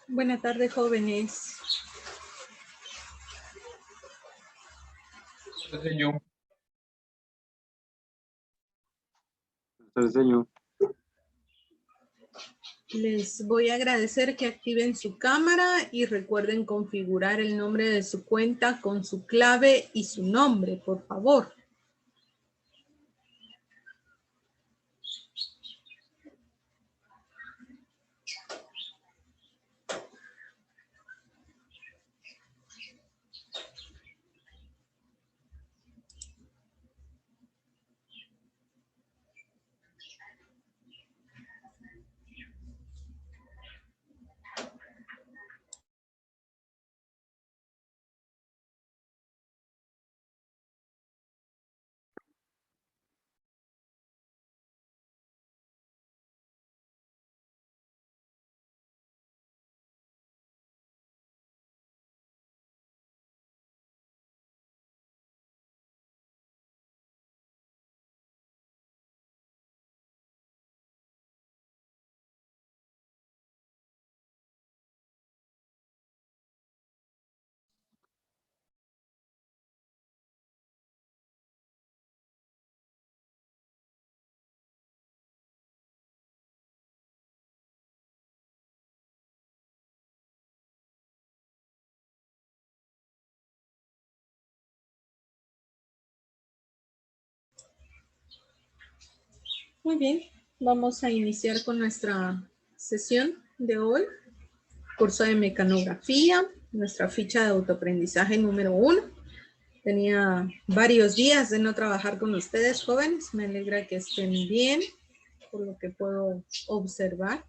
Buenas tardes, jóvenes. Señor. Les voy a agradecer que activen su cámara y recuerden configurar el nombre de su cuenta con su clave y su nombre, por favor. Muy bien, vamos a iniciar con nuestra sesión de hoy. Curso de mecanografía, nuestra ficha de autoaprendizaje número 1. Tenía varios días de no trabajar con ustedes, jóvenes. Me alegra que estén bien, por lo que puedo observar.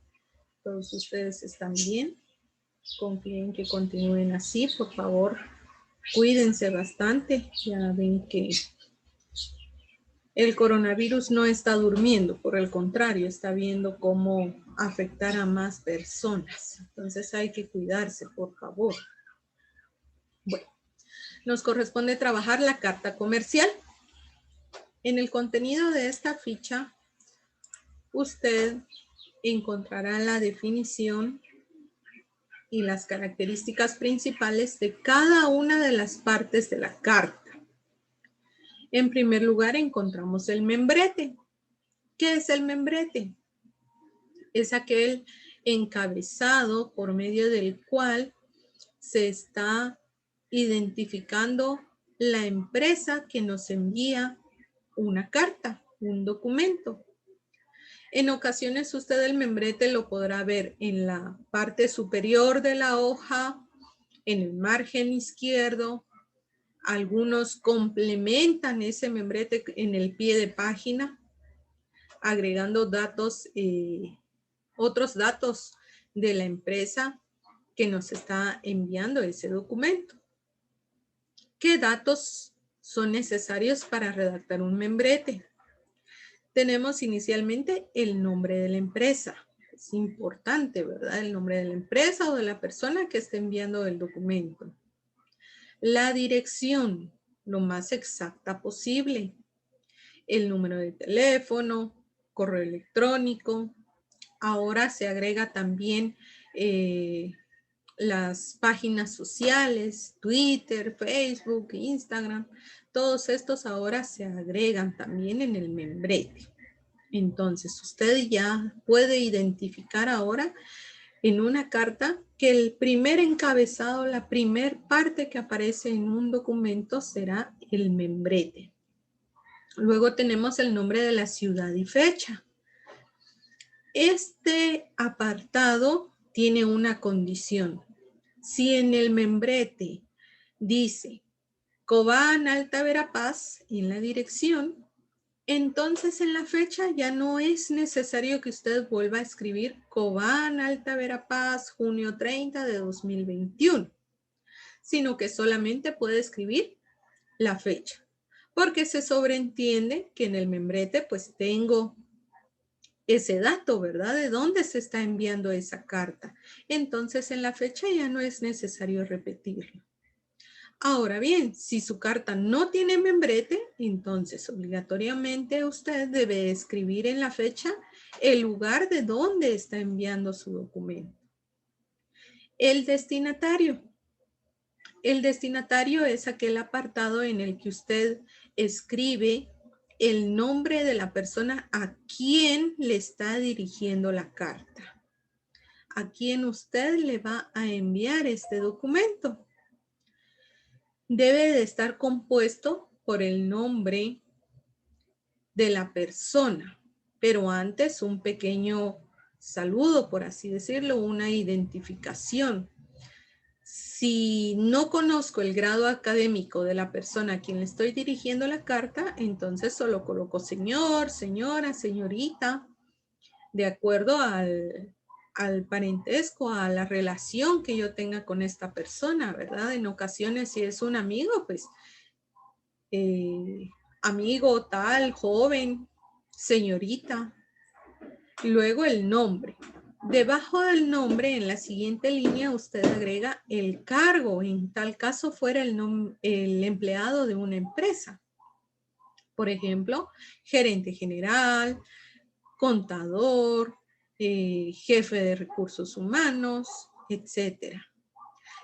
Todos ustedes están bien. Confío en que continúen así, por favor. Cuídense bastante. Ya ven que el coronavirus no está durmiendo, por el contrario, está viendo cómo afectar a más personas. Entonces hay que cuidarse, por favor. Bueno, nos corresponde trabajar la carta comercial. En el contenido de esta ficha, usted encontrará la definición y las características principales de cada una de las partes de la carta. En primer lugar, encontramos el membrete. ¿Qué es el membrete? Es aquel encabezado por medio del cual se está identificando la empresa que nos envía una carta, un documento. En ocasiones usted el membrete lo podrá ver en la parte superior de la hoja, en el margen izquierdo. Algunos complementan ese membrete en el pie de página, agregando datos, otros datos de la empresa que nos está enviando ese documento. ¿Qué datos son necesarios para redactar un membrete? Tenemos inicialmente el nombre de la empresa. Es importante, ¿verdad? El nombre de la empresa o de la persona que está enviando el documento. La dirección, lo más exacta posible. El número de teléfono, correo electrónico. Ahora se agrega también las páginas sociales, Twitter, Facebook, Instagram. Todos estos ahora se agregan también en el membrete. Entonces, usted ya puede identificar ahora en una carta que el primer encabezado, la primer parte que aparece en un documento será el membrete. Luego tenemos el nombre de la ciudad y fecha. Este apartado tiene una condición. Si en el membrete dice Cobán, Alta Verapaz, en la dirección, entonces en la fecha ya no es necesario que usted vuelva a escribir Cobán, Alta Verapaz, junio 30 de 2021, sino que solamente puede escribir la fecha, porque se sobreentiende que en el membrete pues tengo ese dato, ¿verdad? De dónde se está enviando esa carta. Entonces en la fecha ya no es necesario repetirlo. Ahora bien, si su carta no tiene membrete, entonces obligatoriamente usted debe escribir en la fecha el lugar de donde está enviando su documento. El destinatario. El destinatario es aquel apartado en el que usted escribe el nombre de la persona a quien le está dirigiendo la carta, a quien usted le va a enviar este documento. Debe de estar compuesto por el nombre de la persona, pero antes un pequeño saludo, por así decirlo, una identificación. Si no conozco el grado académico de la persona a quien le estoy dirigiendo la carta, entonces solo coloco señor, señora, señorita, de acuerdo al parentesco, a la relación que yo tenga con esta persona, ¿verdad? En ocasiones, si es un amigo, pues amigo tal, joven, señorita. Luego el nombre. Debajo del nombre, en la siguiente línea, usted agrega el cargo. En tal caso, fuera el empleado de una empresa. Por ejemplo, gerente general, contador, jefe de recursos humanos, etc.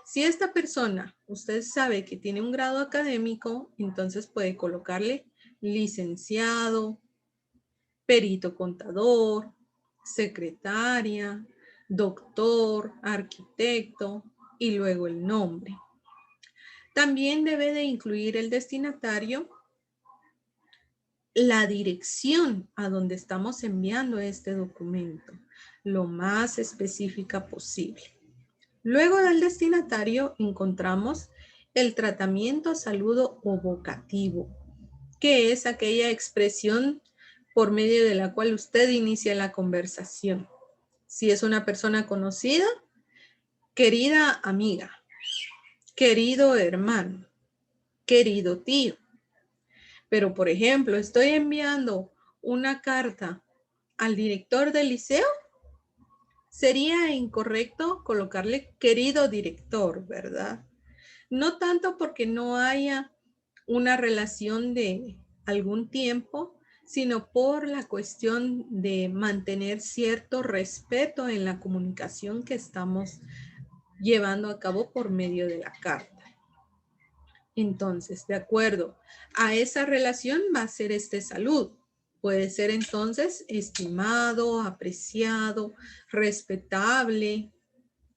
Si esta persona, usted sabe que tiene un grado académico, entonces puede colocarle licenciado, perito contador, secretaria, doctor, arquitecto y luego el nombre. También debe de incluir el destinatario la dirección a donde estamos enviando este documento, lo más específica posible. Luego del destinatario encontramos el tratamiento, saludo o vocativo, que es aquella expresión por medio de la cual usted inicia la conversación. Si es una persona conocida, querida amiga, querido hermano, querido tío. Pero, por ejemplo, estoy enviando una carta al director del liceo, sería incorrecto colocarle querido director, ¿verdad? No tanto porque no haya una relación de algún tiempo, sino por la cuestión de mantener cierto respeto en la comunicación que estamos llevando a cabo por medio de la carta. Entonces, de acuerdo a esa relación va a ser este saludo. Puede ser entonces estimado, apreciado, respetable,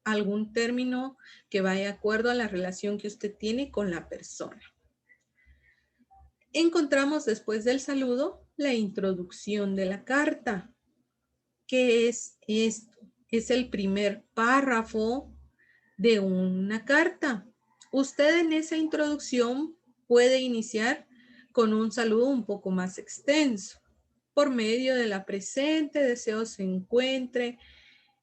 algún término que vaya de acuerdo a la relación que usted tiene con la persona. Encontramos después del saludo la introducción de la carta. ¿Qué es esto? Es el primer párrafo de una carta. Usted en esa introducción puede iniciar con un saludo un poco más extenso. Por medio de la presente, deseo se encuentre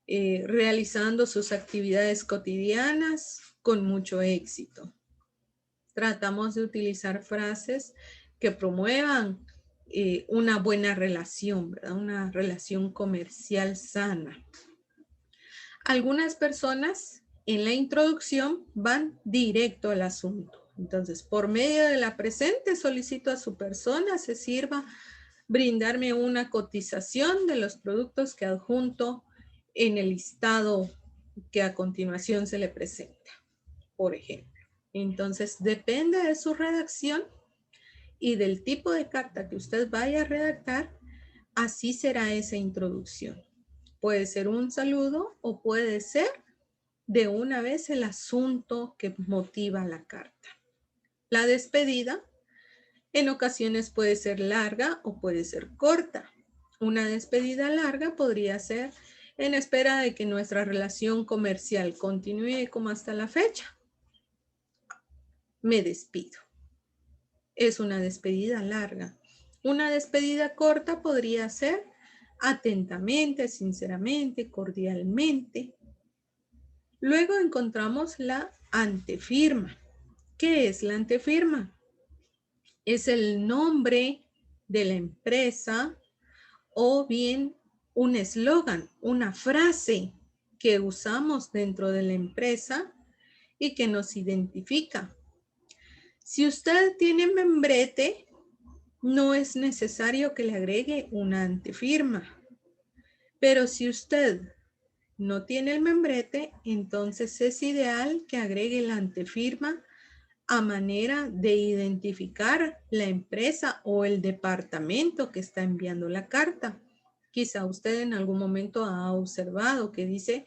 realizando sus actividades cotidianas con mucho éxito. Tratamos de utilizar frases que promuevan una buena relación, ¿verdad? Una relación comercial sana. Algunas personas en la introducción van directo al asunto. Entonces, por medio de la presente, solicito a su persona se sirva brindarme una cotización de los productos que adjunto en el listado que a continuación se le presenta, por ejemplo. Entonces, depende de su redacción y del tipo de carta que usted vaya a redactar, así será esa introducción. Puede ser un saludo o puede ser de una vez el asunto que motiva la carta. La despedida en ocasiones puede ser larga o puede ser corta. Una despedida larga podría ser en espera de que nuestra relación comercial continúe como hasta la fecha. Me despido. Es una despedida larga. Una despedida corta podría ser atentamente, sinceramente, cordialmente. Luego encontramos la antefirma. ¿Qué es la antefirma? Es el nombre de la empresa o bien un eslogan, una frase que usamos dentro de la empresa y que nos identifica. Si usted tiene membrete, no es necesario que le agregue una antefirma. Pero si usted no tiene el membrete, entonces es ideal que agregue la antefirma a manera de identificar la empresa o el departamento que está enviando la carta. Quizá usted en algún momento ha observado que dice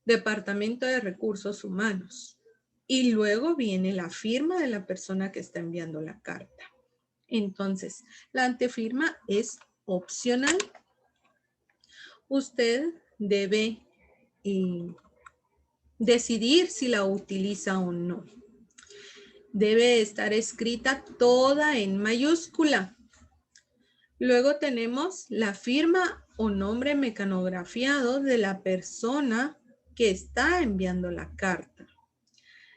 Departamento de Recursos Humanos y luego viene la firma de la persona que está enviando la carta. Entonces, la antefirma es opcional. Usted debe decidir si la utiliza o no. Debe estar escrita toda en mayúscula. Luego tenemos la firma o nombre mecanografiado de la persona que está enviando la carta.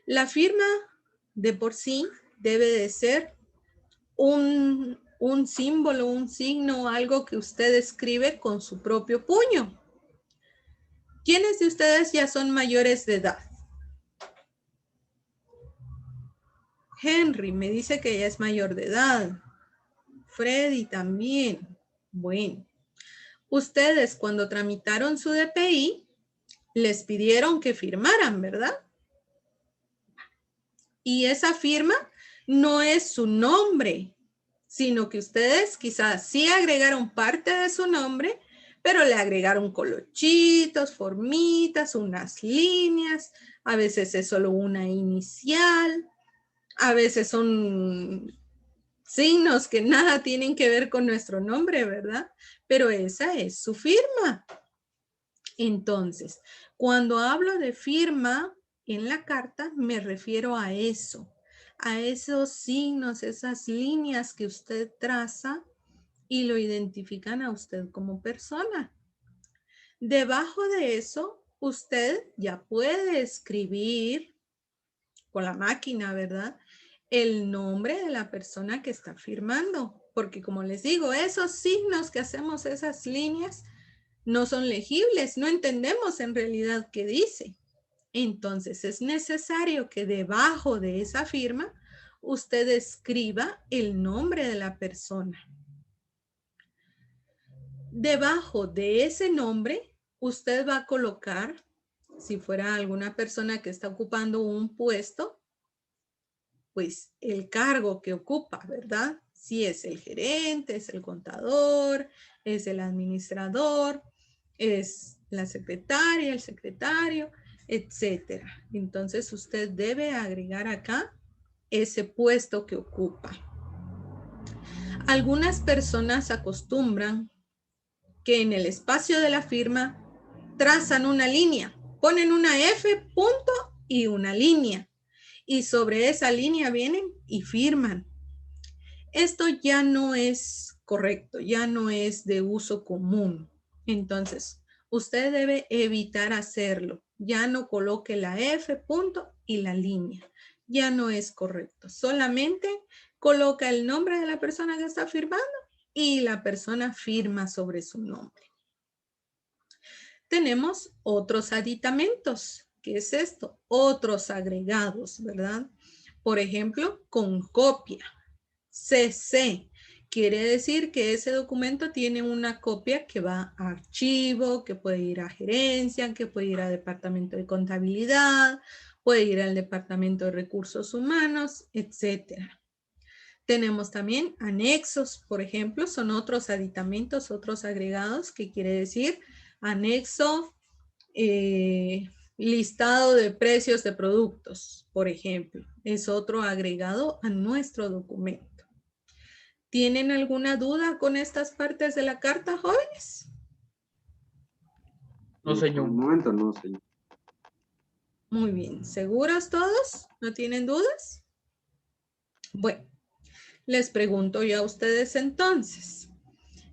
La firma de por sí debe de ser un símbolo, un signo, algo que usted escribe con su propio puño. ¿Quiénes de ustedes ya son mayores de edad? Henry me dice que ya es mayor de edad. Freddy también. Bueno, ustedes cuando tramitaron su DPI, les pidieron que firmaran, ¿verdad? Y esa firma no es su nombre, sino que ustedes quizás sí agregaron parte de su nombre, pero le agregaron colochitos, formitas, unas líneas, a veces es solo una inicial, a veces son signos que nada tienen que ver con nuestro nombre, ¿verdad? Pero esa es su firma. Entonces, cuando hablo de firma en la carta, me refiero a eso, a esos signos, esas líneas que usted traza y lo identifican a usted como persona. Debajo de eso, usted ya puede escribir con la máquina, ¿verdad? El nombre de la persona que está firmando, porque como les digo, esos signos que hacemos, esas líneas, no son legibles, no entendemos en realidad qué dice. Entonces es necesario que debajo de esa firma usted escriba el nombre de la persona. Debajo de ese nombre usted va a colocar, si fuera alguna persona que está ocupando un puesto, pues el cargo que ocupa, ¿verdad? Si es el gerente, es el contador, es el administrador, es la secretaria, el secretario, etcétera. Entonces usted debe agregar acá ese puesto que ocupa. Algunas personas acostumbran que en el espacio de la firma trazan una línea, ponen una F, punto y una línea. Y sobre esa línea vienen y firman. Esto ya no es correcto, ya no es de uso común. Entonces, usted debe evitar hacerlo. Ya no coloque la F, punto y la línea. Ya no es correcto. Solamente coloca el nombre de la persona que está firmando y la persona firma sobre su nombre. Tenemos otros aditamentos. ¿Qué es esto? Otros agregados, ¿verdad? Por ejemplo, con copia. CC quiere decir que ese documento tiene una copia que va a archivo, que puede ir a gerencia, que puede ir a departamento de contabilidad, puede ir al departamento de recursos humanos, etcétera. Tenemos también anexos, por ejemplo, son otros aditamentos, otros agregados, que quiere decir anexo, listado de precios de productos, por ejemplo, es otro agregado a nuestro documento. ¿Tienen alguna duda con estas partes de la carta, jóvenes? No, señor. Por el momento no, señor. Muy bien. ¿Seguros todos? ¿No tienen dudas? Bueno, les pregunto yo a ustedes entonces.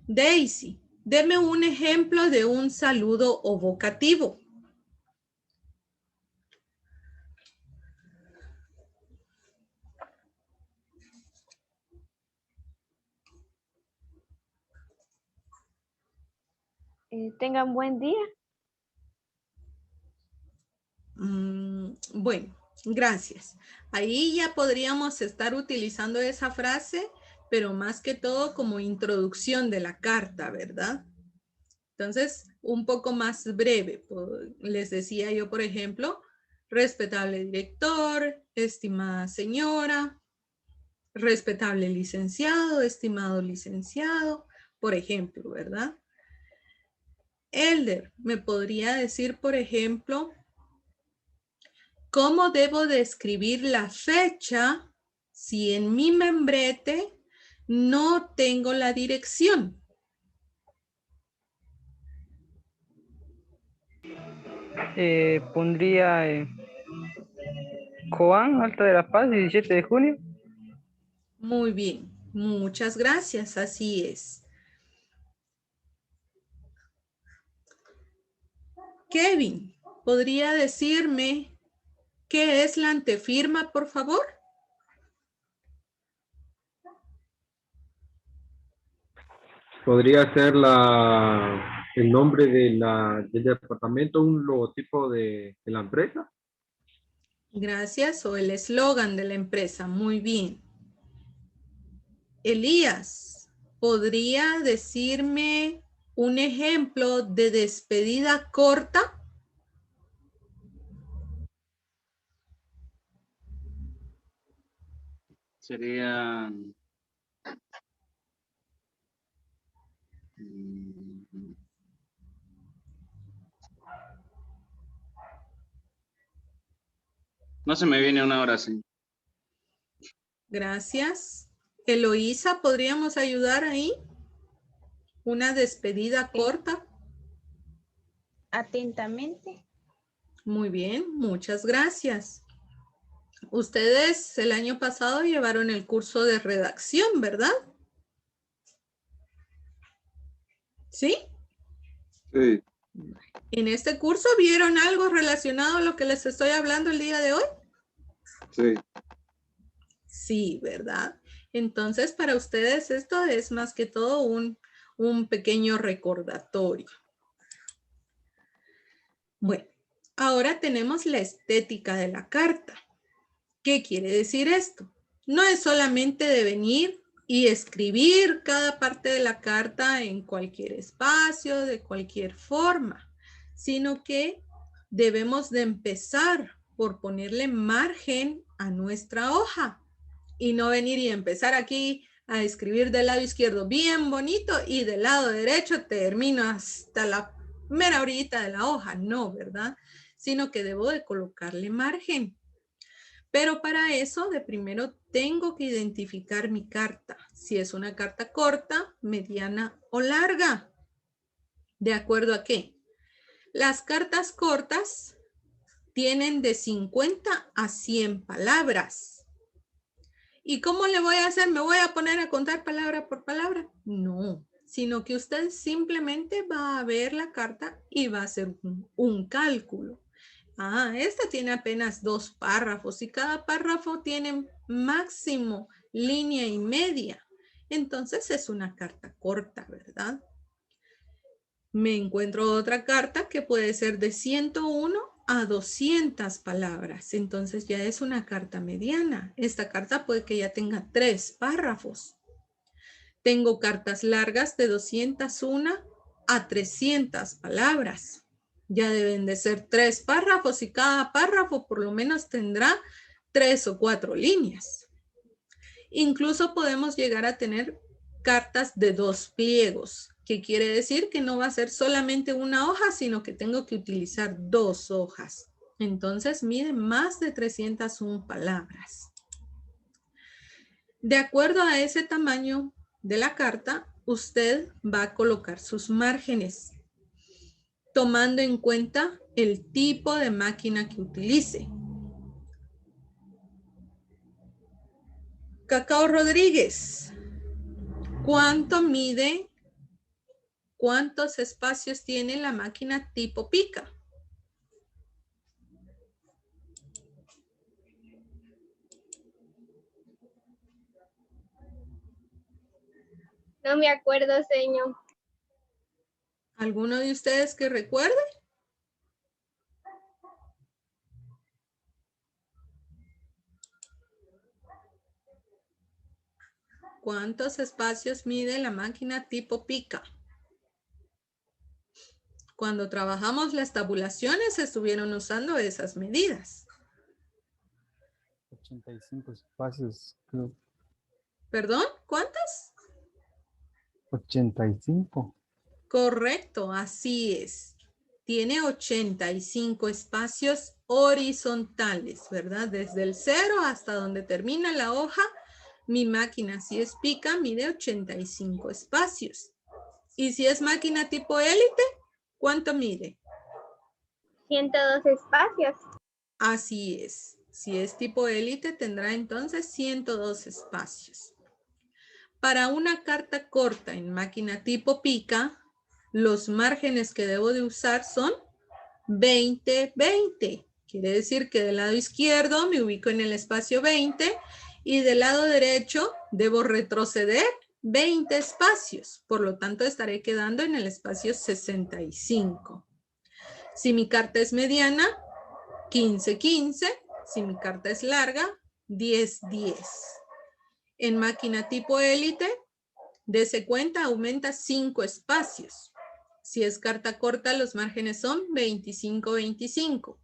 Daisy, deme un ejemplo de un saludo o vocativo. Tengan buen día. Bueno, gracias. Ahí ya podríamos estar utilizando esa frase, pero más que todo como introducción de la carta, ¿verdad? Entonces, un poco más breve. Les decía yo, por ejemplo, respetable director, estimada señora, respetable licenciado, estimado licenciado, por ejemplo, ¿verdad? Elder, ¿me podría decir, por ejemplo, cómo debo de escribir la fecha si en mi membrete no tengo la dirección? Pondría Cobán, Alta de la Paz, 17 de junio. Muy bien, muchas gracias, así es. Kevin, ¿podría decirme qué es la antefirma, por favor? Podría ser el nombre del departamento, un logotipo de la empresa. Gracias, o el eslogan de la empresa. Muy bien. Elías, ¿podría decirme un ejemplo de despedida corta? Sería no se me viene una hora así. Gracias. Eloísa, ¿podríamos ayudar ahí? Una despedida corta. Atentamente. Muy bien, muchas gracias. Ustedes el año pasado llevaron el curso de redacción, ¿verdad? ¿Sí? Sí. ¿En este curso vieron algo relacionado a lo que les estoy hablando el día de hoy? Sí. Sí, ¿verdad? Entonces, para ustedes esto es más que todo un pequeño recordatorio. Bueno, ahora tenemos la estética de la carta. ¿Qué quiere decir esto? No es solamente de venir y escribir cada parte de la carta en cualquier espacio, de cualquier forma, sino que debemos de empezar por ponerle margen a nuestra hoja y no venir y empezar aquí a escribir del lado izquierdo bien bonito y del lado derecho termino hasta la mera orillita de la hoja. No, ¿verdad? Sino que debo de colocarle margen. Pero para eso, de primero tengo que identificar mi carta. Si es una carta corta, mediana o larga. ¿De acuerdo a qué? Las cartas cortas tienen de 50 a 100 palabras. ¿Y cómo le voy a hacer? ¿Me voy a poner a contar palabra por palabra? No, sino que usted simplemente va a ver la carta y va a hacer un cálculo. Ah, esta tiene apenas 2 párrafos y cada párrafo tiene máximo línea y media. Entonces es una carta corta, ¿verdad? Me encuentro otra carta que puede ser de 101 a 200 palabras. Entonces ya es una carta mediana. Esta carta puede que ya tenga 3 párrafos. Tengo cartas largas de 201 a 300 palabras. Ya deben de ser 3 párrafos y cada párrafo por lo menos tendrá 3 o 4 líneas. Incluso podemos llegar a tener cartas de 2 pliegos, que quiere decir que no va a ser solamente una hoja, sino que tengo que utilizar 2 hojas. Entonces mide más de 301 palabras. De acuerdo a ese tamaño de la carta, usted va a colocar sus márgenes, tomando en cuenta el tipo de máquina que utilice. Cacao Rodríguez, ¿cuántos espacios tiene la máquina tipo pica? No me acuerdo, señor. ¿Alguno de ustedes que recuerde? ¿Cuántos espacios mide la máquina tipo pica? Cuando trabajamos las tabulaciones se estuvieron usando esas medidas. 85 espacios, creo. ¿Perdón? ¿Cuántas? 85. Correcto, así es. Tiene 85 espacios horizontales, ¿verdad? Desde el 0 hasta donde termina la hoja, mi máquina, si es pica, mide 85 espacios. Y si es máquina tipo élite, ¿cuánto mide? 102 espacios. Así es. Si es tipo élite, tendrá entonces 102 espacios. Para una carta corta en máquina tipo pica, los márgenes que debo de usar son 20-20. Quiere decir que del lado izquierdo me ubico en el espacio 20 y del lado derecho debo retroceder 20 espacios. Por lo tanto, estaré quedando en el espacio 65. Si mi carta es mediana, 15-15. Si mi carta es larga, 10-10. En máquina tipo élite, dese cuenta, aumenta 5 espacios. Si es carta corta, los márgenes son 25-25.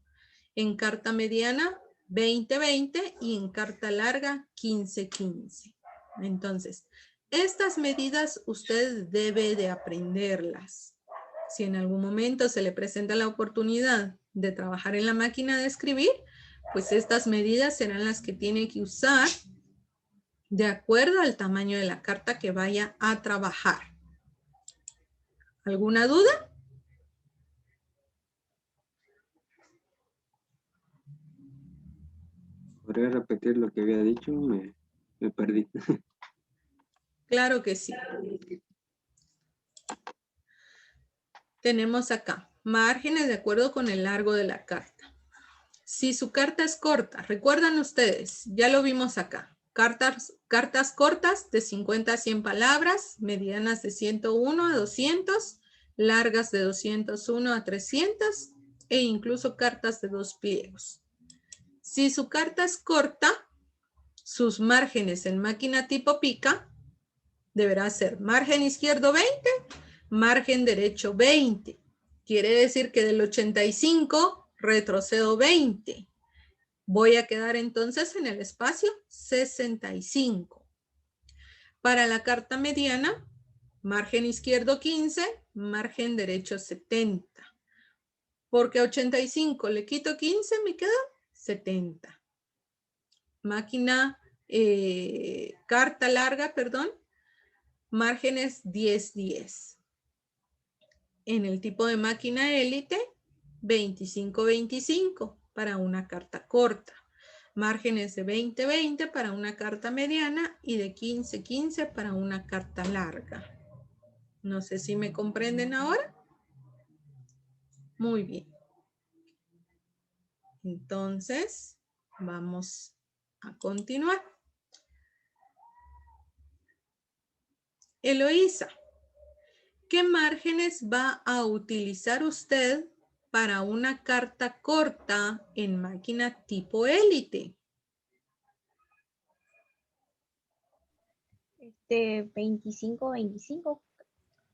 En carta mediana, 20-20 y en carta larga, 15-15. Entonces, estas medidas usted debe de aprenderlas. Si en algún momento se le presenta la oportunidad de trabajar en la máquina de escribir, pues estas medidas serán las que tiene que usar de acuerdo al tamaño de la carta que vaya a trabajar. ¿Alguna duda? ¿Podría repetir lo que había dicho? Me perdí. Claro que sí. Tenemos acá márgenes de acuerdo con el largo de la carta. Si su carta es corta, recuerdan ustedes, ya lo vimos acá. Cartas cortas de 50 a 100 palabras, medianas de 101 a 200, largas de 201 a 300 e incluso cartas de 2 pliegos. Si su carta es corta, sus márgenes en máquina tipo pica deberá ser margen izquierdo 20, margen derecho 20. Quiere decir que del 85 retrocedo 20. Voy a quedar entonces en el espacio 65. Para la carta mediana, margen izquierdo 15, margen derecho 70. Porque a 85 le quito 15, me queda 70. Máquina, carta larga, perdón, márgenes 10-10. En el tipo de máquina élite, 25-25 para una carta corta. Márgenes de 20-20 para una carta mediana y de 15-15 para una carta larga. No sé si me comprenden ahora. Muy bien. Entonces, vamos a continuar. Eloísa, ¿qué márgenes va a utilizar usted para una carta corta en máquina tipo élite? 25-25.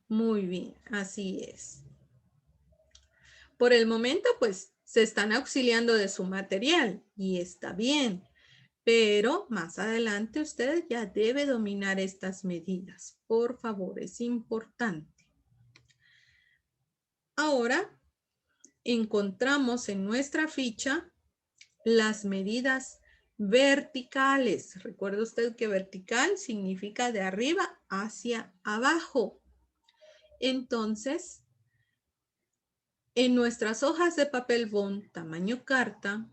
Muy bien, así es. Por el momento, pues, se están auxiliando de su material y está bien. Pero más adelante usted ya debe dominar estas medidas. Por favor, es importante. Ahora encontramos en nuestra ficha las medidas verticales. Recuerda usted que vertical significa de arriba hacia abajo. Entonces, en nuestras hojas de papel bond tamaño carta,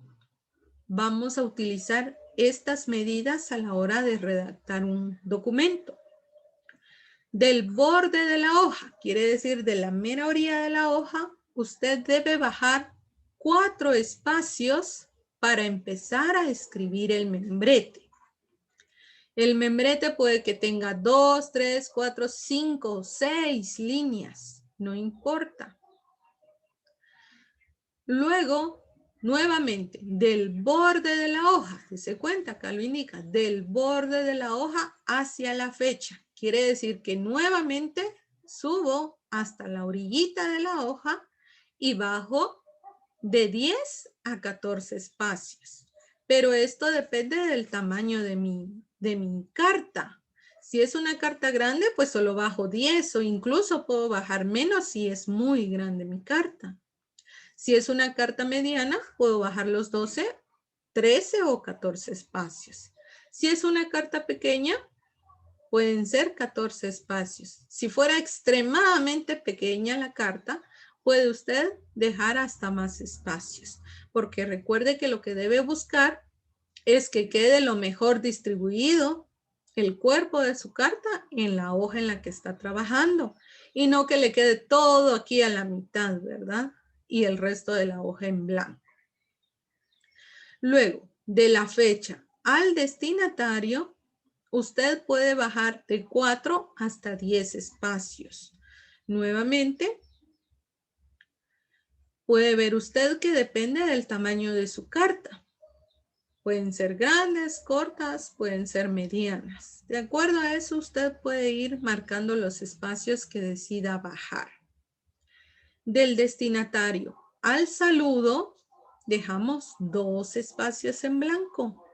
vamos a utilizar estas medidas a la hora de redactar un documento. Del borde de la hoja, quiere decir de la mera orilla de la hoja, usted debe bajar 4 espacios para empezar a escribir el membrete. El membrete puede que tenga 2, 3, 4, 5, 6 líneas, no importa. Luego, nuevamente, del borde de la hoja, se cuenta, acá lo indica, del borde de la hoja hacia la fecha. Quiere decir que nuevamente subo hasta la orillita de la hoja y bajo de 10 a 14 espacios. Pero esto depende del tamaño de mi carta. Si es una carta grande, pues solo bajo 10 o incluso puedo bajar menos si es muy grande mi carta. Si es una carta mediana, puedo bajar los 12, 13 o 14 espacios. Si es una carta pequeña, pueden ser 14 espacios. Si fuera extremadamente pequeña la carta, puede usted dejar hasta más espacios, porque recuerde que lo que debe buscar es que quede lo mejor distribuido el cuerpo de su carta en la hoja en la que está trabajando y no que le quede todo aquí a la mitad, ¿verdad? Y el resto de la hoja en blanco. Luego, de la fecha al destinatario, usted puede bajar de 4 hasta 10 espacios. Nuevamente, puede ver usted que depende del tamaño de su carta. Pueden ser grandes, cortas, pueden ser medianas. De acuerdo a eso, usted puede ir marcando los espacios que decida bajar. Del destinatario al saludo, dejamos 2 espacios en blanco.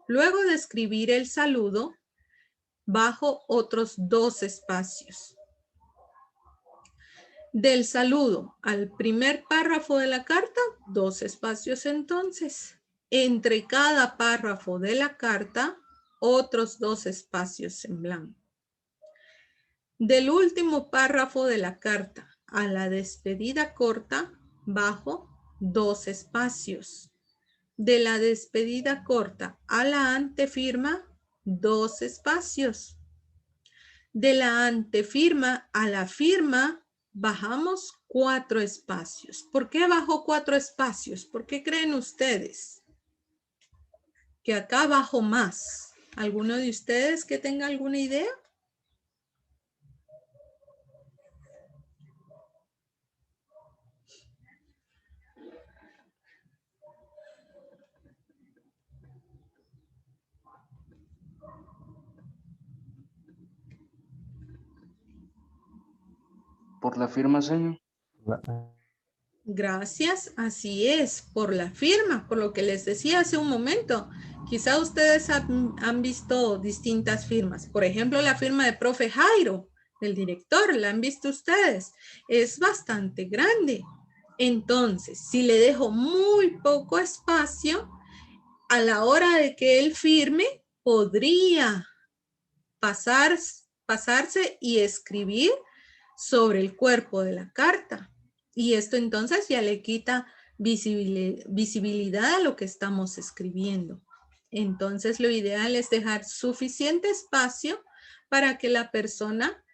Luego de escribir el saludo, bajo otros 2 espacios. Del saludo al primer párrafo de la carta, 2 espacios entonces. Entre cada párrafo de la carta, otros 2 espacios en blanco. Del último párrafo de la carta a la despedida corta, bajo 2 espacios. De la despedida corta a la antefirma, 2 espacios. De la antefirma a la firma, bajamos 4 espacios. ¿Por qué bajo 4 espacios? ¿Por qué creen ustedes que acá bajo más? ¿Alguno de ustedes que tenga alguna idea? Por la firma, señor. Gracias, así es, por la firma, por lo que les decía hace un momento. Quizá ustedes han visto distintas firmas. Por ejemplo, la firma de profe Jairo, del director, ¿la han visto ustedes? Es bastante grande. Entonces, si le dejo muy poco espacio, a la hora de que él firme, podría pasarse y escribir sobre el cuerpo de la carta. Y esto entonces ya le quita visibilidad a lo que estamos escribiendo. Entonces lo ideal es dejar suficiente espacio para que la persona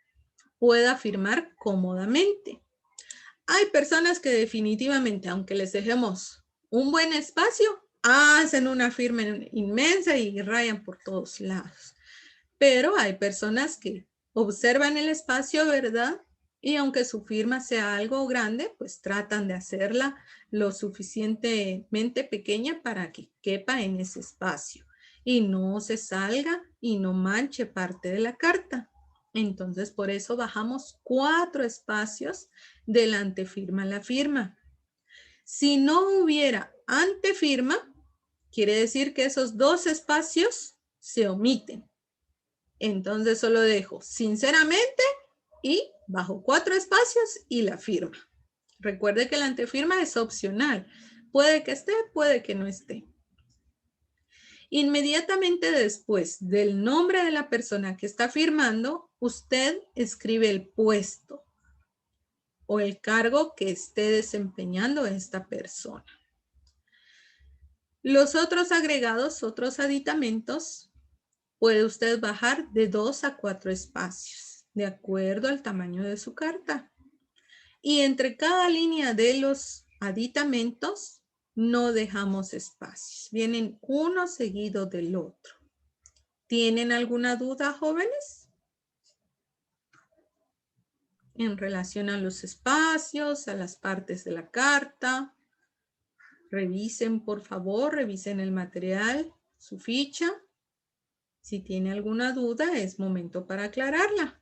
pueda firmar cómodamente. Hay personas que definitivamente, aunque les dejemos un buen espacio, hacen una firma inmensa y rayan por todos lados. Pero hay personas que observan el espacio, ¿verdad? Y aunque su firma sea algo grande, pues tratan de hacerla lo suficientemente pequeña para que quepa en ese espacio y no se salga y no manche parte de la carta. Entonces, por eso bajamos 4 espacios de la antefirma a la firma. Si no hubiera antefirma, quiere decir que esos 2 espacios se omiten. Entonces solo dejo sinceramente y bajo 4 espacios y la firma. Recuerde que la antefirma es opcional. Puede que esté, puede que no esté. Inmediatamente después del nombre de la persona que está firmando, usted escribe el puesto o el cargo que esté desempeñando esta persona. Los otros agregados, otros aditamentos, puede usted bajar de 2 a 4 espacios, de acuerdo al tamaño de su carta. Y entre cada línea de los aditamentos, no dejamos espacios. Vienen uno seguido del otro. ¿Tienen alguna duda, jóvenes? En relación a los espacios, a las partes de la carta. Revisen, por favor, revisen el material, su ficha. Si tiene alguna duda, es momento para aclararla.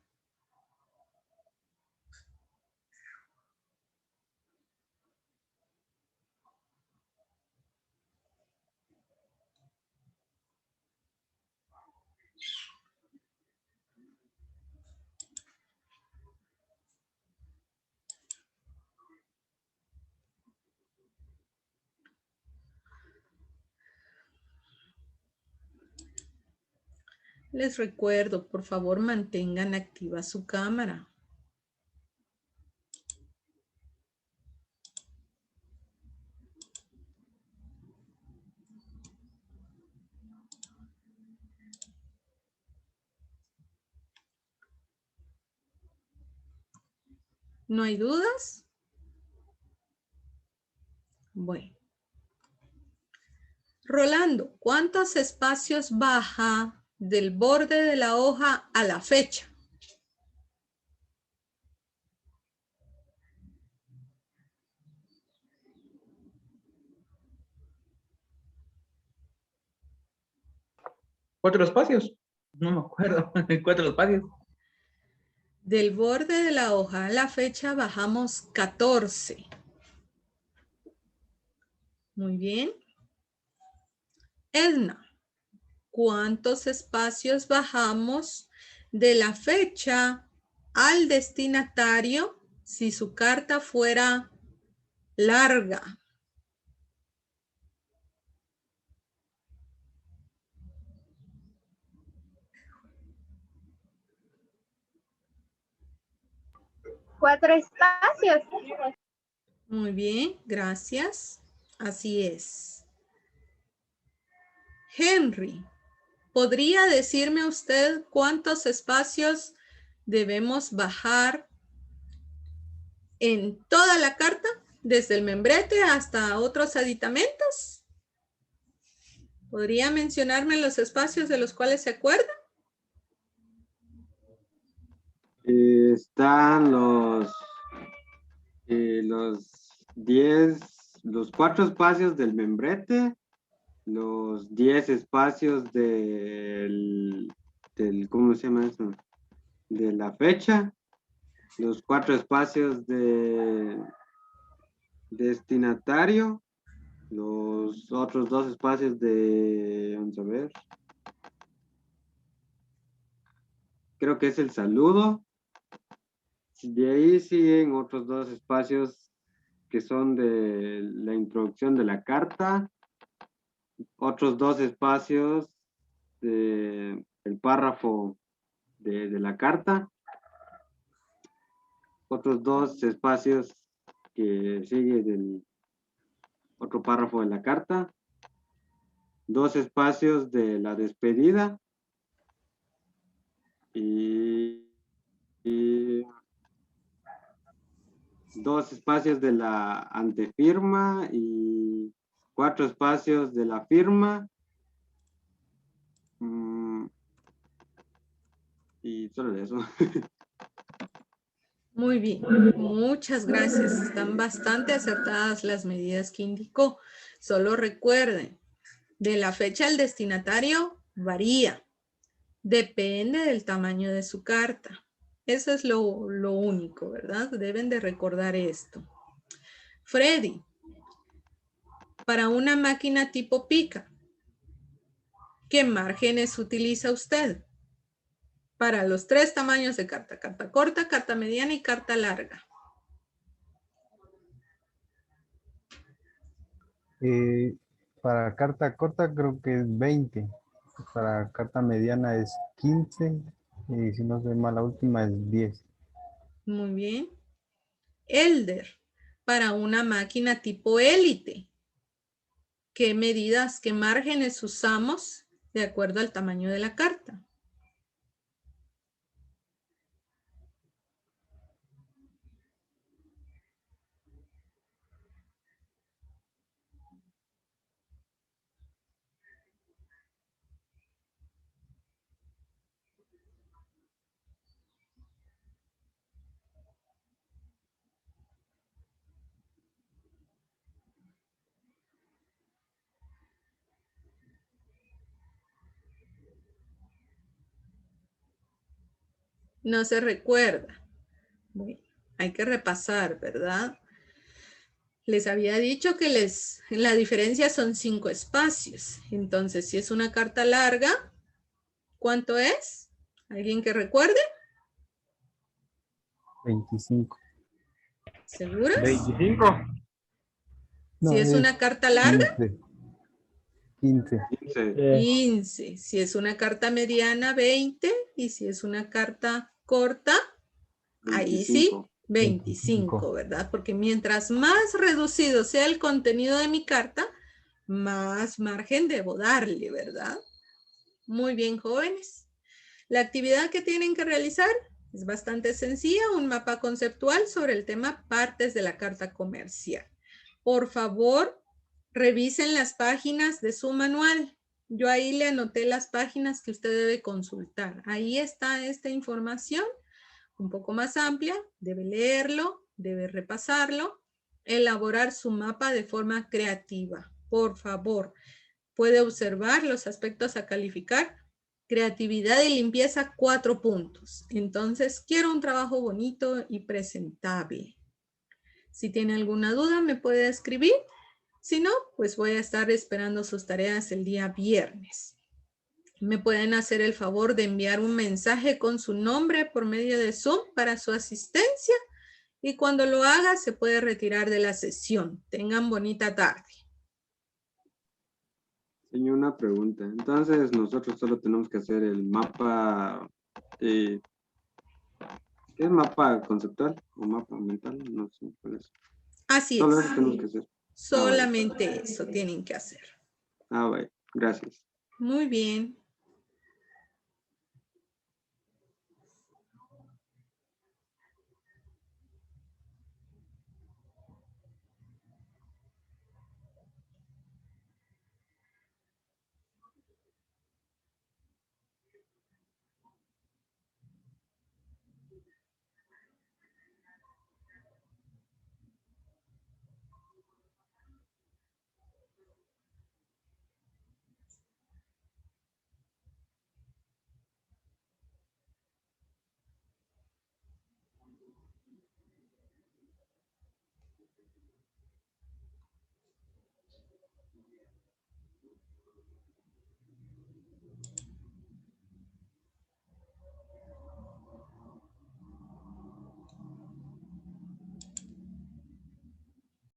Les recuerdo, por favor, mantengan activa su cámara. ¿No hay dudas? Bueno. Rolando, ¿cuántos espacios baja del borde de la hoja a la fecha? ¿Cuatro espacios? No me acuerdo. ¿Cuatro espacios? Del borde de la hoja a la fecha bajamos 14. Muy bien. Edna, ¿cuántos espacios bajamos de la fecha al destinatario si su carta fuera larga? Cuatro espacios. Muy bien, gracias. Así es. Henry, ¿podría decirme usted cuántos espacios debemos bajar en toda la carta, desde el membrete hasta otros aditamentos? ¿Podría mencionarme los espacios de los cuales se acuerda? Están los 4 espacios del membrete, los 10 espacios ¿cómo se llama eso? De la fecha, los 4 espacios de destinatario, los otros 2 espacios vamos a ver, creo que es el saludo. De ahí siguen otros 2 espacios que son de la introducción de la carta, otros 2 espacios del párrafo de la carta, otros 2 espacios que sigue del otro párrafo de la carta, 2 espacios de la despedida y 2 espacios de la antefirma y 4 espacios de la firma. Y solo eso. Muy bien, muchas gracias. Están bastante acertadas las medidas que indicó. Solo recuerden, de la fecha al destinatario varía. Depende del tamaño de su carta. Eso es lo único, ¿verdad? Deben de recordar esto. Freddy, para una máquina tipo pica, ¿qué márgenes utiliza usted? Para los 3 tamaños de carta: carta corta, carta mediana y carta larga. Para carta corta creo que es 20. Para carta mediana es 15. Y si no soy mal, la última es 10. Muy bien. Elder, para una máquina tipo élite, ¿qué medidas, qué márgenes usamos de acuerdo al tamaño de la carta? No se recuerda. Bueno, hay que repasar, ¿verdad? Les había dicho que la diferencia son 5 espacios. Entonces, si es una carta larga, ¿cuánto es? ¿Alguien que recuerde? 25. ¿Seguros? 25. No, Si es una carta larga, 15. 15. 15. 15. Si es una carta mediana, 20. Y si es una carta corta, ahí sí, 25, ¿verdad? Porque mientras más reducido sea el contenido de mi carta, más margen debo darle, ¿verdad? Muy bien, jóvenes. La actividad que tienen que realizar es bastante sencilla, un mapa conceptual sobre el tema partes de la carta comercial. Por favor, revisen las páginas de su manual. Yo ahí le anoté las páginas que usted debe consultar. Ahí está esta información un poco más amplia. Debe leerlo, debe repasarlo, elaborar su mapa de forma creativa. Por favor, puede observar los aspectos a calificar. Creatividad y limpieza, 4 puntos. Entonces, quiero un trabajo bonito y presentable. Si tiene alguna duda, me puede escribir. Si no, pues voy a estar esperando sus tareas el día viernes. Me pueden hacer el favor de enviar un mensaje con su nombre por medio de Zoom para su asistencia. Y cuando lo haga, se puede retirar de la sesión. Tengan bonita tarde. Señor, una pregunta. Entonces, nosotros solo tenemos que hacer el mapa. ¿Qué es mapa conceptual o mapa mental? No sé cuál es. Así Solo es. eso tenemos que hacer. Solamente eso tienen que hacer. Vaya. Gracias. Muy bien.